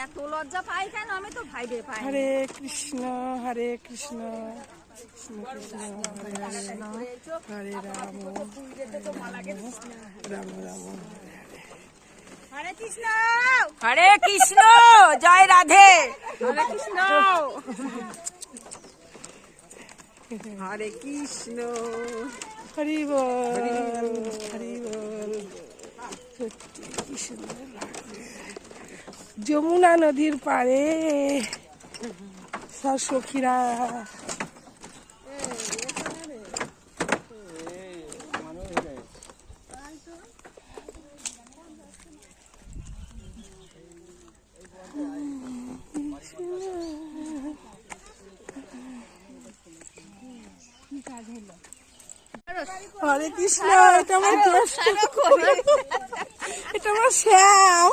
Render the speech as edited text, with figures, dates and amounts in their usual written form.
এত লজ্জা পাই কেন? আমি তো ভাইবে পাই। হরে কৃষ্ণ হরে কৃষ্ণ কৃষ্ণ কৃষ্ণ হরে হরে হরে রাম রাম রাম হরে কৃষ্ণ হরে কৃষ্ণ, জয় রাধে। হরে কৃষ্ণ হরে কৃষ্ণ। হরি বল হরি বল। সত্যি কি সুন্দর লাগছে যমুনা নদীর পাড়ে সব সখীরা। হরে কৃষ্ণ, এটা আমার জ্যেষ্ঠ, এটা আমার শ্যাম।